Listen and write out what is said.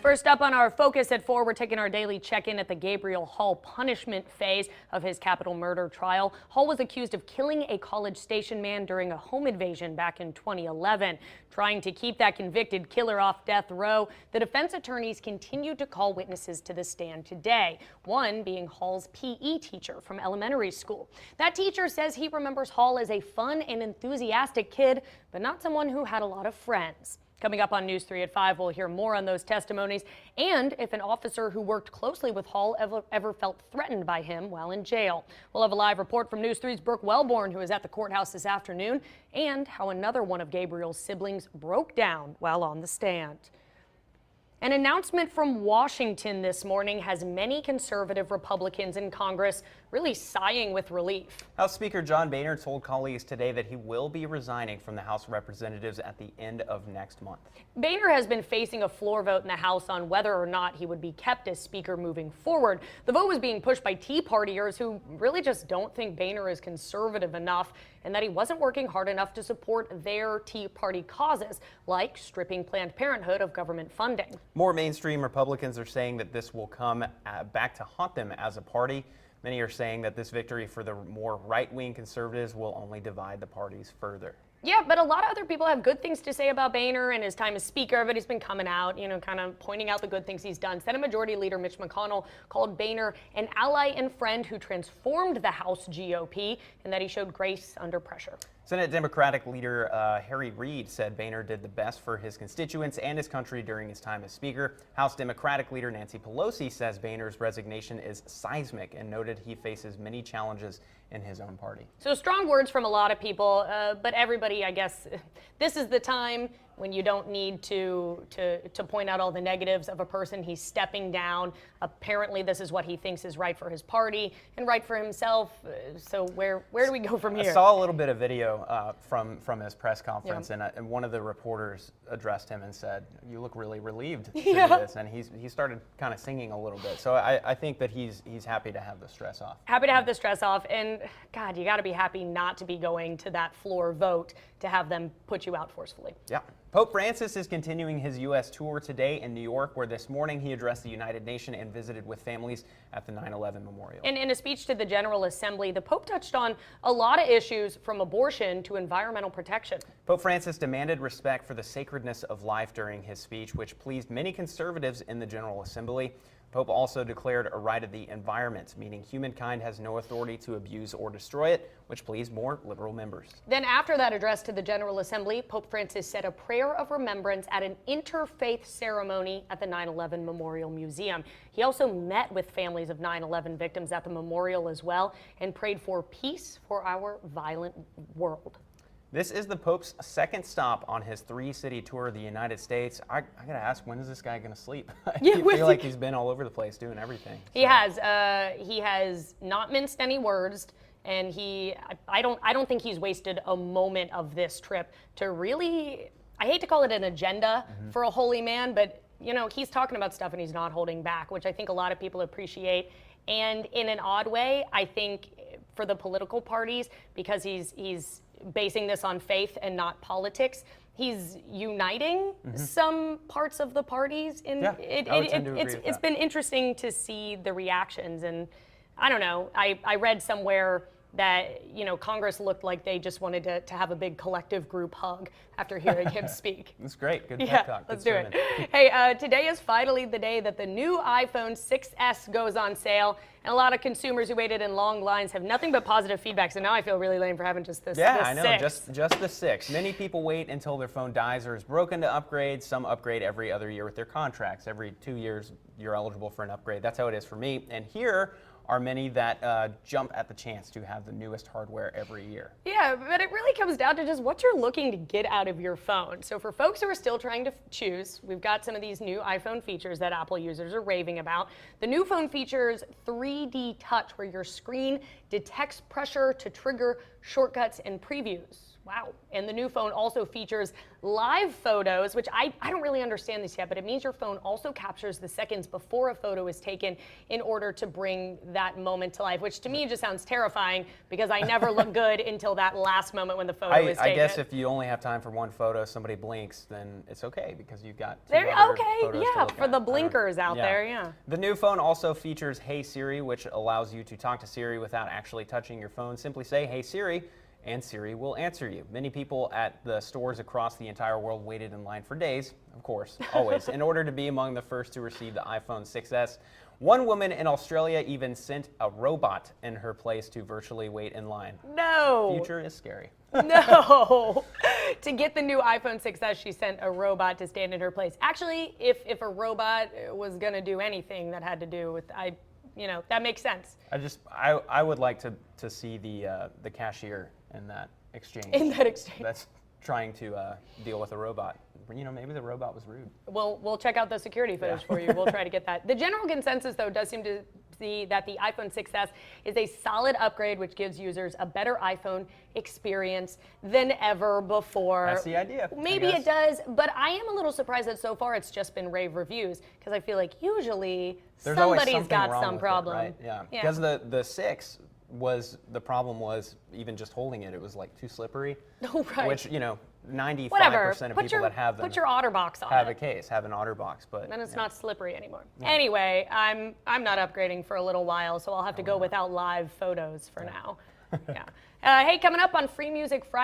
First up on our Focus at 4, we're taking our daily check-in at the Gabriel Hall punishment phase of his capital murder trial. Hall was accused of killing a College Station man during a home invasion back in 2011. Trying to keep that convicted killer off death row, the defense attorneys continued to call witnesses to the stand today, one being Hall's PE teacher from elementary school. That teacher says he remembers Hall as a fun and enthusiastic kid, but not someone who had a lot of friends. Coming up on News 3 at 5, we'll hear more on those testimonies and if an officer who worked closely with Hall ever felt threatened by him while in jail. We'll have a live report from News 3's Brooke Wellborn, who is at the courthouse this afternoon, and how another one of Gabriel's siblings broke down while on the stand. An announcement from Washington this morning has many conservative Republicans in Congress really sighing with relief. House Speaker John Boehner told colleagues today that he will be resigning from the House of Representatives at the end of next month. Boehner has been facing a floor vote in the House on whether or not he would be kept as Speaker moving forward. The vote was being pushed by Tea Partiers who really just don't think Boehner is conservative enough and that he wasn't working hard enough to support their Tea Party causes, like stripping Planned Parenthood of government funding. More mainstream Republicans are saying that this will come back to haunt them as a party. Many are saying that this victory for the more right-wing conservatives will only divide the parties further. Yeah, but a lot of other people have good things to say about Boehner and his time as Speaker, but he's been coming out, kind of pointing out the good things he's done. Senate Majority Leader Mitch McConnell called Boehner an ally and friend who transformed the House GOP and that he showed grace under pressure. Senate Democratic Leader Harry Reid said Boehner did the best for his constituents and his country during his time as Speaker. House Democratic Leader Nancy Pelosi says Boehner's resignation is seismic and noted he faces many challenges in his own party. So strong words from a lot of people, but everybody, I guess, this is the time when you don't need to point out all the negatives of a person. He's stepping down. Apparently, this is what he thinks is right for his party and right for himself. So where do we go from here? I saw a little bit of video from his press conference, and one of the reporters addressed him and said, "You look really relieved to do this." And he started kind of singing a little bit. So I think that he's happy to have the stress off. Happy to have the stress off, and God, you got to be happy not to be going to that floor vote to have them put you out forcefully. Yeah. Pope Francis is continuing his U.S. tour today in New York, where this morning he addressed the United Nations and visited with families at the 9/11 memorial. And in a speech to the General Assembly, the Pope touched on a lot of issues from abortion to environmental protection. Pope Francis demanded respect for the sacredness of life during his speech, which pleased many conservatives in the General Assembly. Pope also declared a right of the environment, meaning humankind has no authority to abuse or destroy it, which pleased more liberal members. Then after that address to the General Assembly, Pope Francis said a prayer of remembrance at an interfaith ceremony at the 9/11 Memorial Museum. He also met with families of 9/11 victims at the memorial as well and prayed for peace for our violent world. This is the Pope's second stop on his 3-city tour of the United States. I gotta ask, when is this guy gonna sleep? I feel like he's been all over the place doing everything. He has. He has not minced any words, and I don't think he's wasted a moment of this trip to really, I hate to call it an agenda for a holy man, but he's talking about stuff and he's not holding back, which I think a lot of people appreciate. And in an odd way, I think for the political parties, because he's basing this on faith and not politics, he's uniting some parts of the parties. It's been interesting to see the reactions, and I don't know, I read somewhere that Congress looked like they just wanted to have a big collective group hug after hearing him speak. That's great. Good pep talk. Let's do it. Hey, today is finally the day that the new iPhone 6s goes on sale, and a lot of consumers who waited in long lines have nothing but positive feedback. So now I feel really lame for having just this. Yeah, this I know. 6. Just the 6. Many people wait until their phone dies or is broken to upgrade. Some upgrade every other year with their contracts. Every 2 years, you're eligible for an upgrade. That's how it is for me. And here are many that jump at the chance to have the newest hardware every year. Yeah, but it really comes down to just what you're looking to get out of your phone. So for folks who are still trying to choose, we've got some of these new iPhone features that Apple users are raving about. The new phone features 3D Touch, where your screen detects pressure to trigger shortcuts and previews. Wow. And the new phone also features live photos, which I don't really understand this yet, but it means your phone also captures the seconds before a photo is taken in order to bring that moment to life, which to me just sounds terrifying because I never look good until that last moment when the photo is taken. I guess if you only have time for one photo, somebody blinks, then it's okay because you've got two There, other okay, photos to yeah, look for at. the blinkers out there, yeah. The new phone also features Hey Siri, which allows you to talk to Siri without actually touching your phone. Simply say, Hey Siri, and Siri will answer you. Many people at the stores across the entire world waited in line for days, of course, always, in order to be among the first to receive the iPhone 6s. One woman in Australia even sent a robot in her place to virtually wait in line. No. Future is scary. No. To get the new iPhone 6s, she sent a robot to stand in her place. Actually, if a robot was going to do anything that had to do with, that makes sense. I would like to see the cashier in that exchange. That's trying to deal with a robot. Maybe the robot was rude. We'll check out the security footage for you. We'll try to get that. The general consensus, though, does seem to be that the iPhone 6s is a solid upgrade, which gives users a better iPhone experience than ever before. That's the idea. Maybe it does, but I am a little surprised that so far it's just been rave reviews, because I feel like usually somebody's got some problem. Right? Yeah. Because the 6 the problem was even just holding it. It was like too slippery. Oh, right. Which 95% of people that have them put your OtterBox on have it. a case, have an OtterBox, but then it's not slippery anymore. Yeah. Anyway, I'm not upgrading for a little while, so I'll have to go without live photos for now. Yeah. Hey, coming up on Free Music Friday.